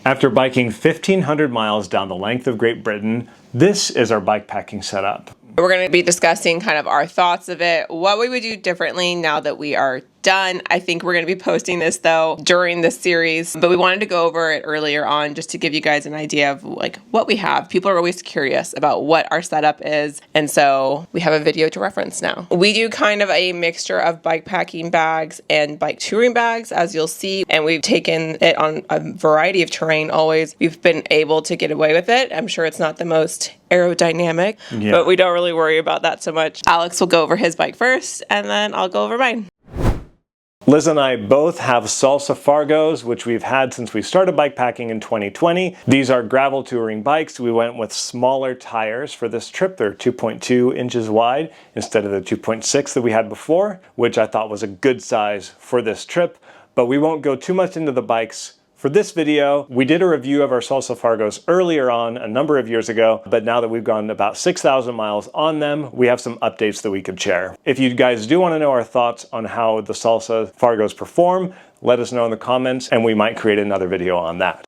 After biking 1,500 miles down the length of Great Britain, this is our bikepacking setup. We're going to be discussing kind of our thoughts of it, what we would do differently now that we are done. I think we're going to be posting this though during this series, but we wanted to go over it earlier on just to give you guys an idea of like what we have. People are always curious about what our setup is, and so we have a video to reference now. We do kind of a mixture of bikepacking bags and bike touring bags, as you'll see, and we've taken it on a variety of terrain always. We've been able to get away with it. I'm sure it's not the most aerodynamic, but we don't really worry about that so much. Alex will go over his bike first, and then I'll go over mine. Liz and I both have Salsa Fargos, which we've had since we started bikepacking in 2020. These are gravel touring bikes. We went with smaller tires for this trip. They're 2.2 inches wide instead of the 2.6 that we had before, which I thought was a good size for this trip. But we won't go too much into the bikes for this video. We did a review of our Salsa Fargos earlier on, a number of years ago, but now that we've gone about 6,000 miles on them, we have some updates that we could share. If you guys do want to know our thoughts on how the Salsa Fargos perform, let us know in the comments and we might create another video on that.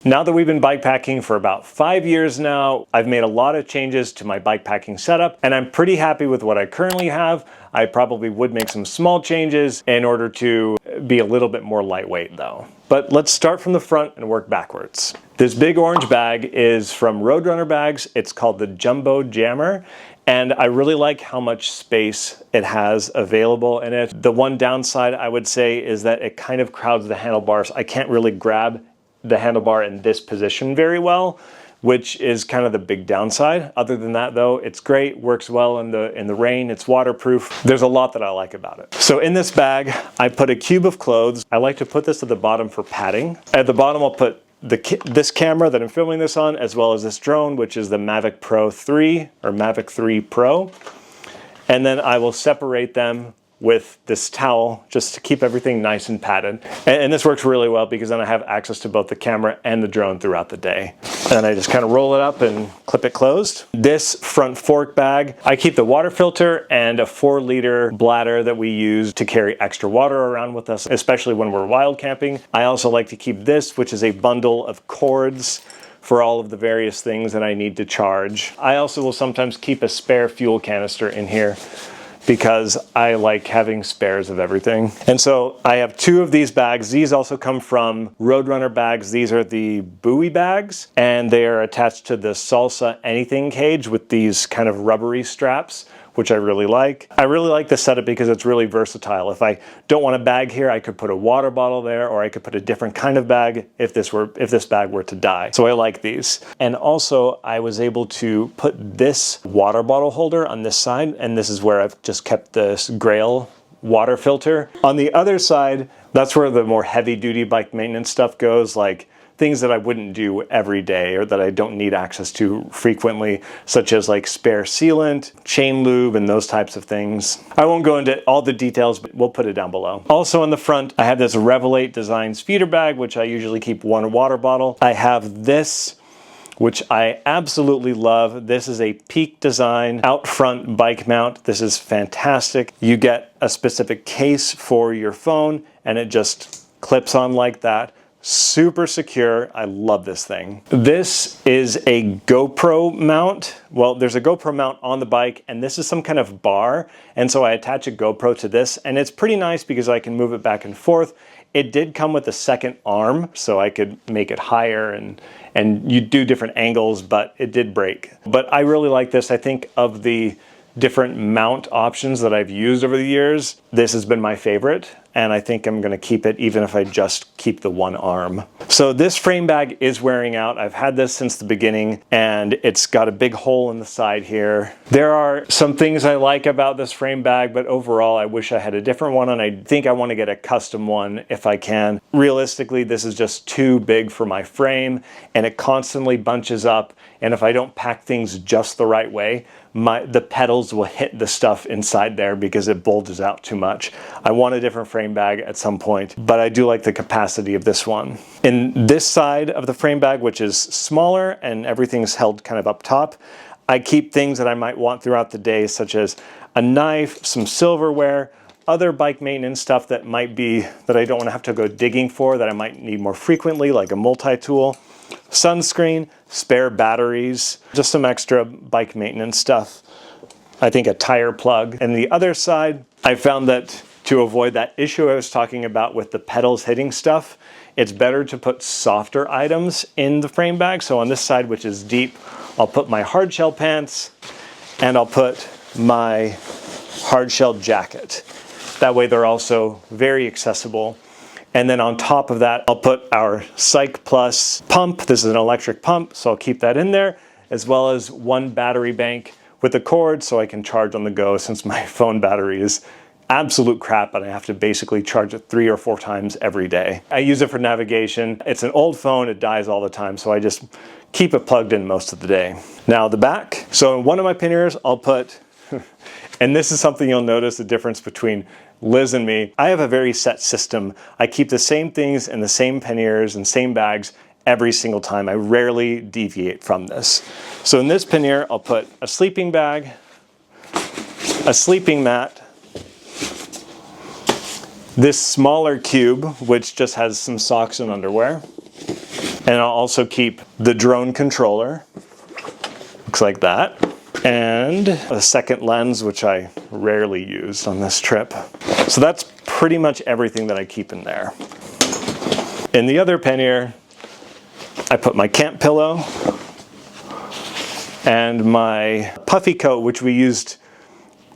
Now that we've been bikepacking for about 5 years now, I've made a lot of changes to my bikepacking setup, and I'm pretty happy with what I currently have. I probably would make some small changes in order to be a little bit more lightweight though. But let's start from the front and work backwards. This big orange bag is from Roadrunner Bags. It's called the Jumbo Jammer. And I really like how much space it has available in it. The one downside I would say is that it kind of crowds the handlebars. I can't really grab the handlebar in this position very well, which is kind of the big downside. Other than that though, it's great, works well in the rain, it's waterproof. There's a lot that I like about it. So in this bag, I put a cube of clothes. I like to put this at the bottom for padding. At the bottom, I'll put this camera that I'm filming this on, as well as this drone, which is the Mavic Pro 3 or Mavic 3 Pro. And then I will separate them with this towel just to keep everything nice and padded. And this works really well because then I have access to both the camera and the drone throughout the day. And I just kind of roll it up and clip it closed. This front fork bag, I keep the water filter and a 4-liter bladder that we use to carry extra water around with us, especially when we're wild camping. I also like to keep this, which is a bundle of cords for all of the various things that I need to charge. I also will sometimes keep a spare fuel canister in here because I like having spares of everything. And so I have 2 of these bags. These also come from Roadrunner Bags. These are the buoy bags, and they are attached to the Salsa Anything cage with these kind of rubbery straps, which I really like. I really like this setup because it's really versatile. If I don't want a bag here, I could put a water bottle there, or I could put a different kind of bag if this bag were to die. So I like these. And also I was able to put this water bottle holder on this side, and this is where I've just kept this Grail water filter. On the other side, that's where the more heavy duty bike maintenance stuff goes, like things that I wouldn't do every day or that I don't need access to frequently, such as like spare sealant, chain lube, and those types of things. I won't go into all the details, but we'll put it down below. Also in the front, I have this Revelate design speeder bag, which I usually keep 1 water bottle. I have this, which I absolutely love. This is a Peak Design out front bike mount. This is fantastic. You get a specific case for your phone and it just clips on like that. Super secure. I love this thing. This is a GoPro mount. Well, there's a GoPro mount on the bike, and this is some kind of bar. And so I attach a GoPro to this, and it's pretty nice because I can move it back and forth. It did come with a second arm, so I could make it higher and you do different angles, but it did break. But I really like this. I think of the different mount options that I've used over the years, this has been my favorite, and I think I'm gonna keep it even if I just keep the one arm. So this frame bag is wearing out. I've had this since the beginning, and it's got a big hole in the side here. There are some things I like about this frame bag, but overall I wish I had a different one, and I think I wanna get a custom one if I can. Realistically, this is just too big for my frame, and it constantly bunches up, and if I don't pack things just the right way, the pedals will hit the stuff inside there because it bulges out too much. I want a different frame bag at some point, but I do like the capacity of this one. In this side of the frame bag, which is smaller and everything's held kind of up top, I keep things that I might want throughout the day, such as a knife, some silverware, other bike maintenance stuff that might be, that I don't want to have to go digging for, that I might need more frequently, like a multi-tool, sunscreen, spare batteries, just some extra bike maintenance stuff. I think a tire plug. And the other side, I found that to avoid that issue I was talking about with the pedals hitting stuff, it's better to put softer items in the frame bag. So on this side, which is deep, I'll put my hard shell pants and I'll put my hard shell jacket. That way they're also very accessible. And then on top of that, I'll put our Psych Plus pump. This is an electric pump, so I'll keep that in there, as well as one battery bank with a cord so I can charge on the go, since my phone battery is absolute crap and I have to basically charge it 3 or 4 times every day. I use it for navigation. It's an old phone, it dies all the time, so I just keep it plugged in most of the day. Now the back. So in one of my panniers, I'll put, and this is something you'll notice the difference between Liz and me. I have a very set system. I keep the same things in the same panniers and same bags every single time. I rarely deviate from this. So in this pannier, I'll put a sleeping bag, a sleeping mat, this smaller cube, which just has some socks and underwear. And I'll also keep the drone controller, looks like that, and a second lens, which I rarely used on this trip. So that's pretty much everything that I keep in there. In the other pannier, I put my camp pillow and my puffy coat, which we used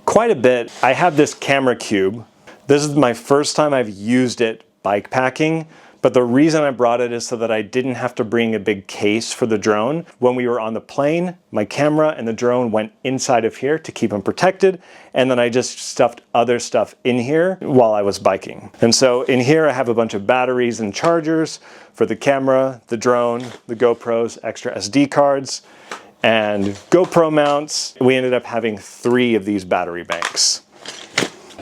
quite a bit. I have this camera cube. This is my first time I've used it bike packing, but the reason I brought it is so that I didn't have to bring a big case for the drone. When we were on the plane, my camera and the drone went inside of here to keep them protected, and then I just stuffed other stuff in here while I was biking. And so in here I have a bunch of batteries and chargers for the camera, the drone, the GoPros, extra SD cards, and GoPro mounts. We ended up having 3 of these battery banks.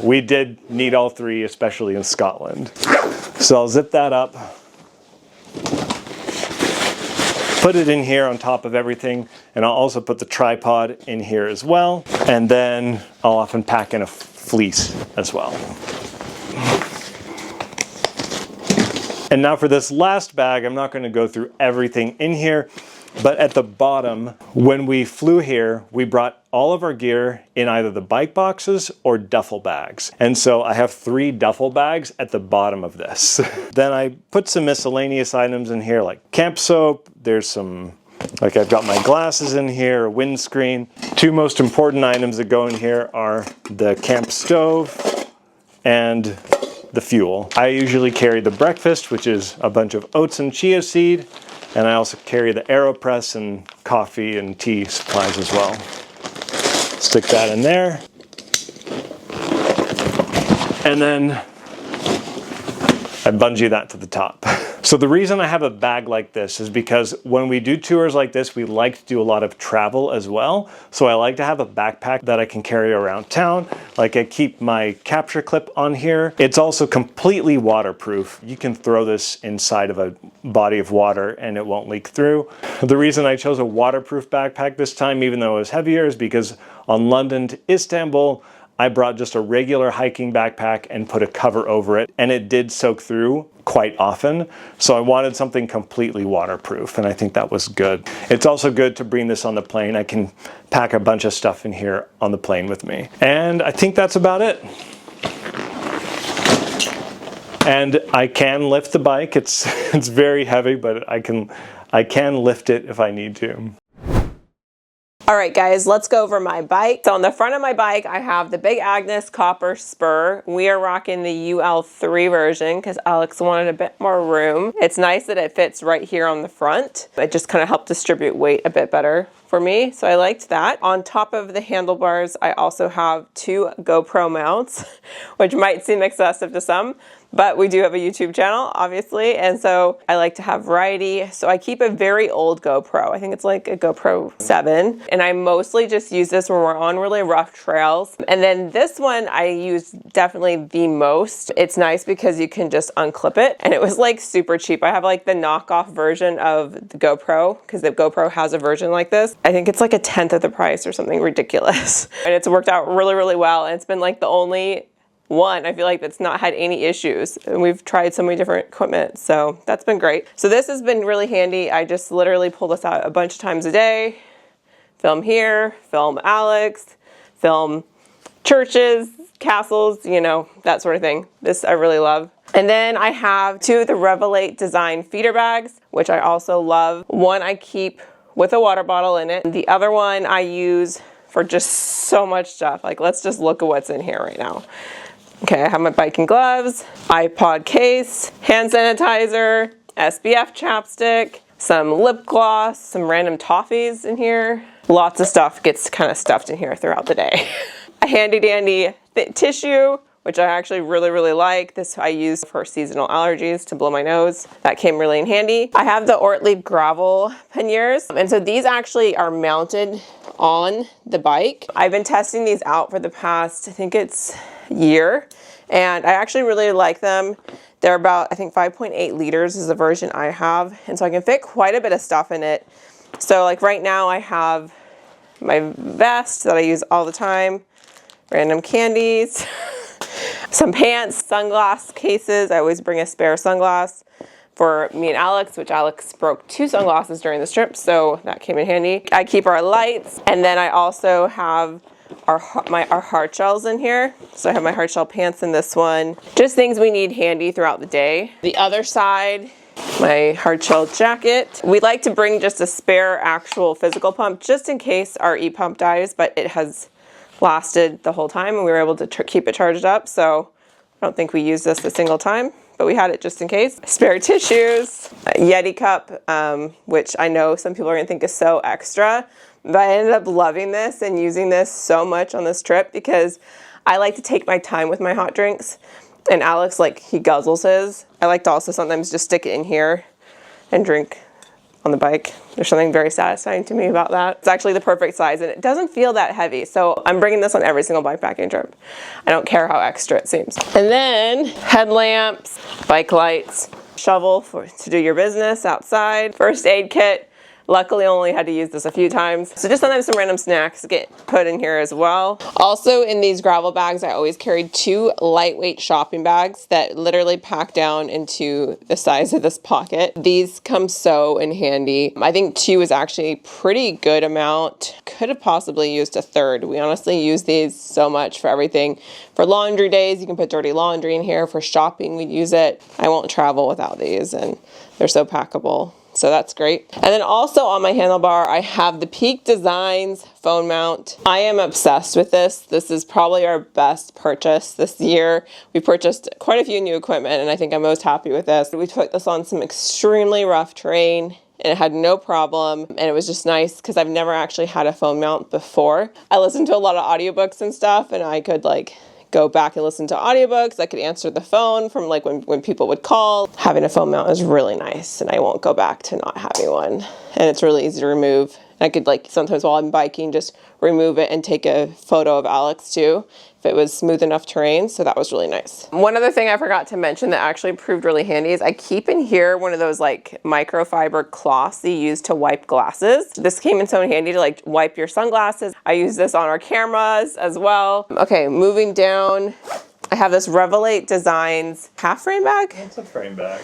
We did need all 3, especially in Scotland. So I'll zip that up, put it in here on top of everything, and I'll also put the tripod in here as well. And then I'll often pack in a fleece as well. And now for this last bag, I'm not going to go through everything in here, but at the bottom, when we flew here, we brought all of our gear in either the bike boxes or duffel bags. And so I have 3 duffel bags at the bottom of this. Then I put some miscellaneous items in here, like camp soap. There's some, like I've got my glasses in here, a windscreen. 2 most important items that go in here are the camp stove and the fuel. I usually carry the breakfast, which is a bunch of oats and chia seed. And I also carry the AeroPress and coffee and tea supplies as well. Stick that in there. And then I bungee that to the top. So the reason I have a bag like this is because when we do tours like this, we like to do a lot of travel as well. So I like to have a backpack that I can carry around town. Like I keep my capture clip on here. It's also completely waterproof. You can throw this inside of a body of water and it won't leak through. The reason I chose a waterproof backpack this time, even though it was heavier, is because on London to Istanbul, I brought just a regular hiking backpack and put a cover over it, and it did soak through quite often. So I wanted something completely waterproof, and I think that was good. It's also good to bring this on the plane. I can pack a bunch of stuff in here on the plane with me. And I think that's about it. And I can lift the bike. It's very heavy, but I can lift it if I need to. All right, guys, let's go over my bike. So on the front of my bike, I have the Big Agnes copper spur. We are rocking the UL3 version because Alex wanted a bit more room. It's nice that it fits right here on the front. It just kind of helped distribute weight a bit better for me, so I liked that. On top of the handlebars, I also have 2 GoPro mounts, which might seem excessive to some, but we do have a YouTube channel, obviously, and so I like to have variety. So I keep a very old GoPro. I think it's like a GoPro 7, and I mostly just use this when we're on really rough trails. And then this one I use definitely the most. It's nice because you can just unclip it, and it was like super cheap. I have like the knockoff version of the GoPro, because the GoPro has a version like this. I think it's like a 10th of the price or something ridiculous. And it's worked out really, really well, and it's been like the only one, I feel like that's not had any issues. And we've tried so many different equipment, so that's been great. So this has been really handy. I just literally pull this out a bunch of times a day. Film here, film Alex, film churches, castles, you know, that sort of thing. This I really love. And then I have 2 of the Revelate design feeder bags, which I also love. One I keep with a water bottle in it. The other one I use for just so much stuff. Like, let's just look at what's in here right now. Okay, I have my biking gloves, iPod case, hand sanitizer, SPF chapstick, some lip gloss, some random toffees in here. Lots of stuff gets kind of stuffed in here throughout the day. A handy dandy tissue, which I actually really like. This I use for seasonal allergies to blow my nose. That came really in handy. I have the Ortlieb gravel panniers, and so these actually are mounted on the bike. I've been testing these out for the past, I think it's year, and I actually really like them. They're about, I think 5.8 liters is the version I have, and so I can fit quite a bit of stuff in it. So like right now I have my vest that I use all the time, random candies, some pants, sunglass cases. I always bring a spare sunglass for me and Alex, which Alex broke 2 sunglasses during this trip, so that came in handy. I keep our lights, and then I also have our hard shells in here. So I have my hard shell pants in this one. Just things we need handy throughout the day. The other side, my hard shell jacket. We like to bring just a spare actual physical pump just in case our e-pump dies, but it has lasted the whole time and we were able to keep it charged up. So I don't think we used this a single time, but we had it just in case. Spare tissues, a Yeti cup, which I know some people are gonna think is so extra, but I ended up loving this and using this so much on this trip because I like to take my time with my hot drinks. And Alex, like, he guzzles his. I like to also sometimes just stick it in here and drink on the bike. There's something very satisfying to me about that. It's actually the perfect size and it doesn't feel that heavy. So I'm bringing this on every single bikepacking trip. I don't care how extra it seems. And then headlamps, bike lights, shovel to do your business outside, first aid kit. Luckily, I only had to use this a few times. So just sometimes some random snacks get put in here as well. Also in these gravel bags, I always carried 2 lightweight shopping bags that literally pack down into the size of this pocket. These come so in handy. I think 2 is actually a pretty good amount. Could have possibly used a third. We honestly use these so much for everything. For laundry days, you can put dirty laundry in here. For shopping, we'd use it. I won't travel without these and they're so packable. So that's great. And then also on my handlebar, I have the Peak Designs phone mount. I am obsessed with this. This is probably our best purchase this year. We purchased quite a few new equipment and I think I'm most happy with this. We took this on some extremely rough terrain and it had no problem. And it was just nice because I've never actually had a phone mount before. I listened to a lot of audiobooks and stuff and I could like go back and listen to audiobooks. I could answer the phone from like when people would call. Having a phone mount is really nice and I won't go back to not having one. And it's really easy to remove. I could like sometimes while I'm biking just remove it and take a photo of Alex too if it was smooth enough terrain. So that was really nice. One other thing I forgot to mention that actually proved really handy is I keep in here one of those like microfiber cloths that you use to wipe glasses. This came in so handy to like wipe your sunglasses. I use this on our cameras as well. Okay, moving down. I have this Revelate Designs half frame bag. It's a frame bag.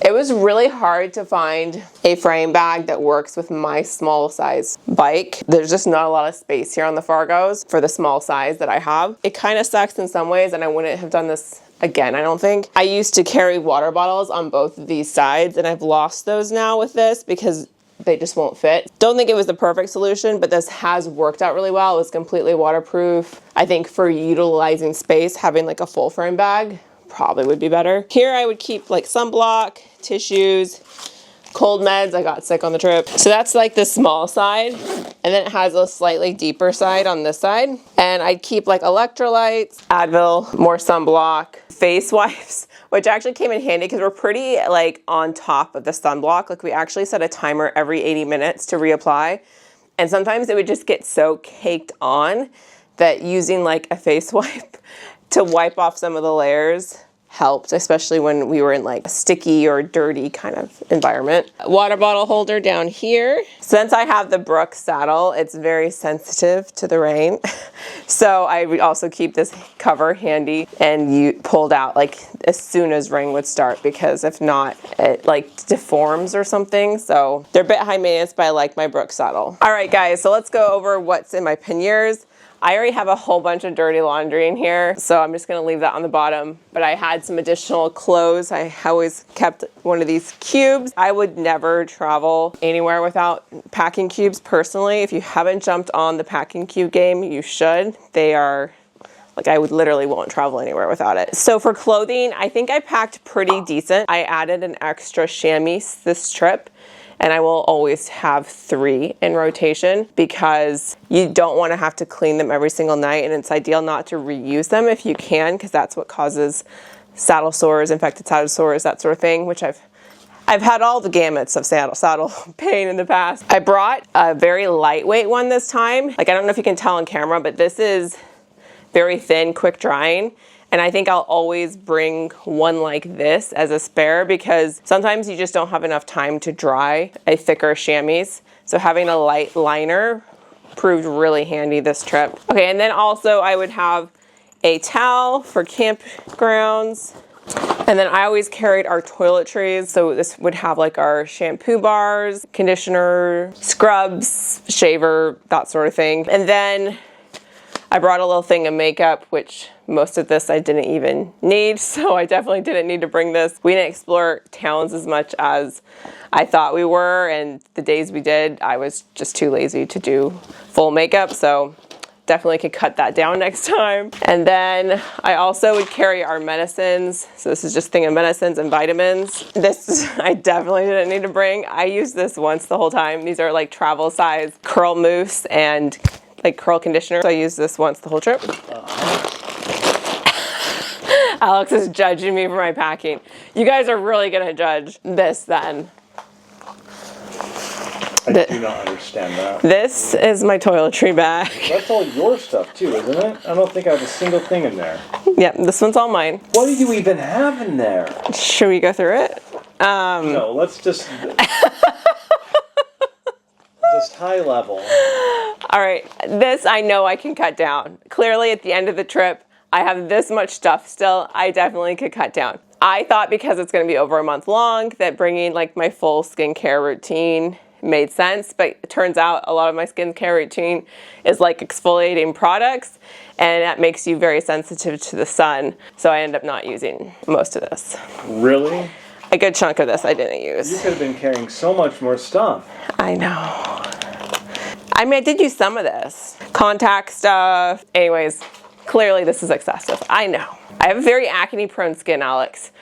It was really hard to find a frame bag that works with my small size bike. There's just not a lot of space here on the Fargos for the small size that I have. It kind of sucks in some ways and I wouldn't have done this again, I don't think. I used to carry water bottles on both of these sides and I've lost those now with this because they just won't fit. Don't think it was the perfect solution, but this has worked out really well. It was completely waterproof. I think for utilizing space, having like a full frame bag probably would be better. Here I would keep like sunblock, tissues, cold meds. I got sick on the trip. So that's like the small side. And then it has a slightly deeper side on this side. And I'd keep like electrolytes, Advil, more sunblock, face wipes, which actually came in handy because we're pretty like on top of the sunblock. Like we actually set a timer every 80 minutes to reapply. And sometimes it would just get so caked on that using like a face wipe to wipe off some of the layers helped, especially when we were in like a sticky or dirty kind of environment. Water bottle holder down here. Since I have the Brook saddle, it's very sensitive to the rain. So I would also keep this cover handy and you pulled out like as soon as rain would start, because if not, it like deforms or something. So they're a bit high maintenance, but I like my Brook saddle. All right, guys, so let's go over what's in my panniers. I already have a whole bunch of dirty laundry in here, so I'm just gonna leave that on the bottom. But I had some additional clothes. I always kept one of these cubes. I would never travel anywhere without packing cubes personally. If you haven't jumped on the packing cube game, you should. They are, like, I would literally won't travel anywhere without it. So for clothing, I think I packed pretty decent. I added an extra chamois this trip, and I will always have 3 in rotation because you don't want to have to clean them every single night, and it's ideal not to reuse them if you can, because that's what causes saddle sores, infected saddle sores, that sort of thing, which I've had all the gamuts of saddle pain in the past. I brought a very lightweight one this time. Like, I don't know if you can tell on camera, but this is very thin, quick drying. And I think I'll always bring one like this as a spare, because sometimes you just don't have enough time to dry a thicker chamois. So having a light liner proved really handy this trip. Okay, and then also I would have a towel for campgrounds. And then I always carried our toiletries. So this would have like our shampoo bars, conditioner, scrubs, shaver, that sort of thing. And then I brought a little thing of makeup, which most of this I didn't even need, so I definitely didn't need to bring this. We didn't explore towns as much as I thought we were, and the days we did, I was just too lazy to do full makeup, so definitely could cut that down next time. And then I also would carry our medicines. So this is just a thing of medicines and vitamins. This I definitely didn't need to bring. I used this once the whole time. These are like travel size curl mousse and like curl conditioner. So I used this once the whole trip. Alex is judging me for my packing. You guys are really gonna judge this then. I do not understand that. This is my toiletry bag. That's all your stuff too, isn't it? I don't think I have a single thing in there. Yeah, this one's all mine. What do you even have in there? Should we go through it? No, let's just high level. All right, this I know I can cut down. Clearly at the end of the trip, I have this much stuff still. I definitely could cut down. I thought because it's gonna be over a month long that bringing like my full skincare routine made sense, but it turns out a lot of my skincare routine is like exfoliating products, and that makes you very sensitive to the sun. So I end up not using most of this. Really? A good chunk of this I didn't use. You could have been carrying so much more stuff. I know. I mean, I did use some of this. Contact stuff. Anyways, clearly this is excessive. I know. I have a very acne-prone skin, Alex.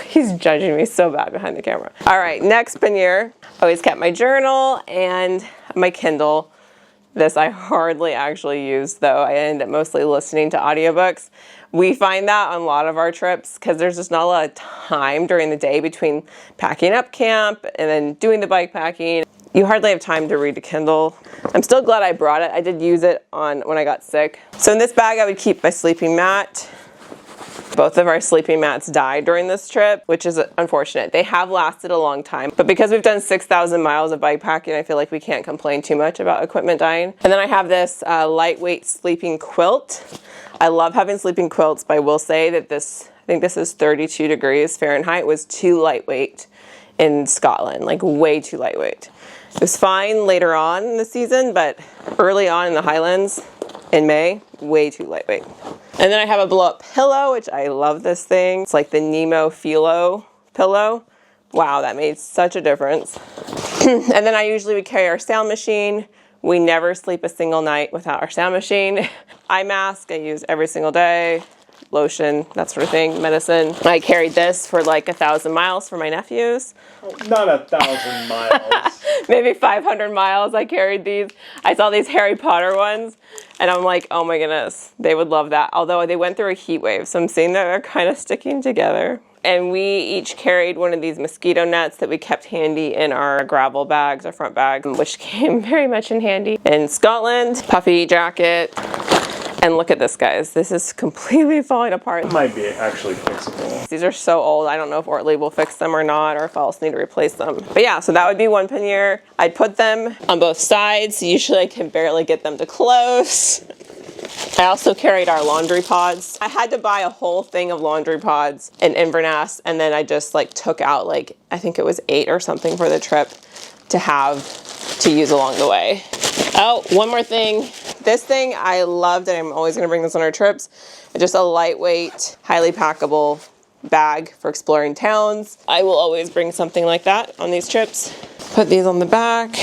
He's judging me so bad behind the camera. All right, next pannier. Always kept my journal and my Kindle. This I hardly actually use, though. I end up mostly listening to audiobooks. We find that on a lot of our trips because there's just not a lot of time during the day between packing up camp and then doing the bike packing. You hardly have time to read a Kindle. I'm still glad I brought it. I did use it when I got sick. So in this bag, I would keep my sleeping mat. Both of our sleeping mats died during this trip, which is unfortunate. They have lasted a long time, but because we've done 6,000 miles of bike packing, I feel like we can't complain too much about equipment dying. And then I have this lightweight sleeping quilt. I love having sleeping quilts, but I will say that I think this is 32 degrees Fahrenheit, was too lightweight in Scotland, like way too lightweight. It was fine later on in the season, but early on in the Highlands in May, way too lightweight. And then I have a blow-up pillow, which I love this thing. It's like the Nemo Philo pillow. Wow, that made such a difference. And then I usually would carry our sound machine. We never sleep a single night without our sound machine. Eye mask I use every single day. Lotion, that sort of thing, medicine. I carried this for like 1,000 miles for my nephews. Not 1,000 miles. Maybe 500 miles I carried these. I saw these Harry Potter ones and I'm like, oh my goodness, they would love that. Although they went through a heat wave, so I'm seeing that they're kind of sticking together. And we each carried one of these mosquito nets that we kept handy in our gravel bags, our front bags, which came very much in handy. In Scotland, puffy jacket. And look at this, guys. This is completely falling apart. It might be actually fixable. These are so old. I don't know if Ortley will fix them or not, or if I'll need to replace them. But yeah, so that would be one pannier. I'd put them on both sides. Usually I can barely get them to close. I also carried our laundry pods. I had to buy a whole thing of laundry pods in Inverness, and then I just like took out like, I think it was 8 or something for the trip to use along the way. Oh, one more thing. This thing I loved, and I'm always gonna bring this on our trips. It's just a lightweight, highly packable bag for exploring towns. I will always bring something like that on these trips. Put these on the back.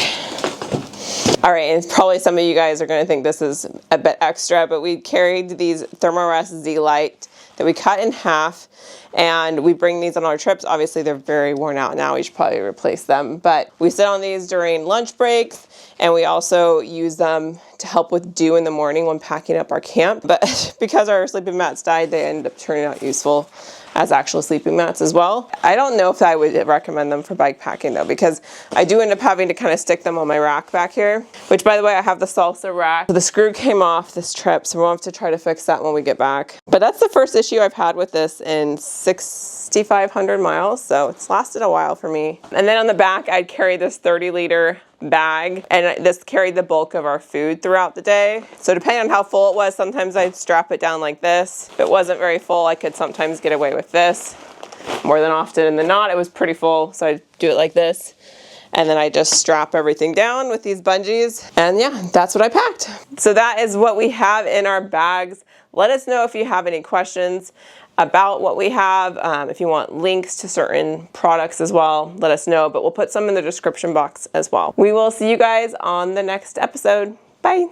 All right, and probably some of you guys are gonna think this is a bit extra, but we carried these Thermarest Z-Lite that we cut in half, and we bring these on our trips. Obviously, they're very worn out now. We should probably replace them, but we sit on these during lunch breaks, and we also use them to help with dew in the morning when packing up our camp. But because our sleeping mats died, they ended up turning out useful as actual sleeping mats as well. I don't know if I would recommend them for bike packing though, because I do end up having to kind of stick them on my rack back here, which by the way, I have the salsa rack. The screw came off this trip, so we'll have to try to fix that when we get back. But that's the first issue I've had with this in 6,500 miles, so it's lasted a while for me. And then on the back, I'd carry this 30-liter bag, and this carried the bulk of our food throughout the day. So depending on how full it was, sometimes I'd strap it down like this. If it wasn't very full, I could sometimes get away with this. More than often than not, it was pretty full, so I'd do it like this. And then I just strap everything down with these bungees. And yeah, that's what I packed. So that is what we have in our bags. Let us know if you have any questions about what we have. If you want links to certain products as well, let us know, but we'll put some in the description box as well. We will see you guys on the next episode. Bye.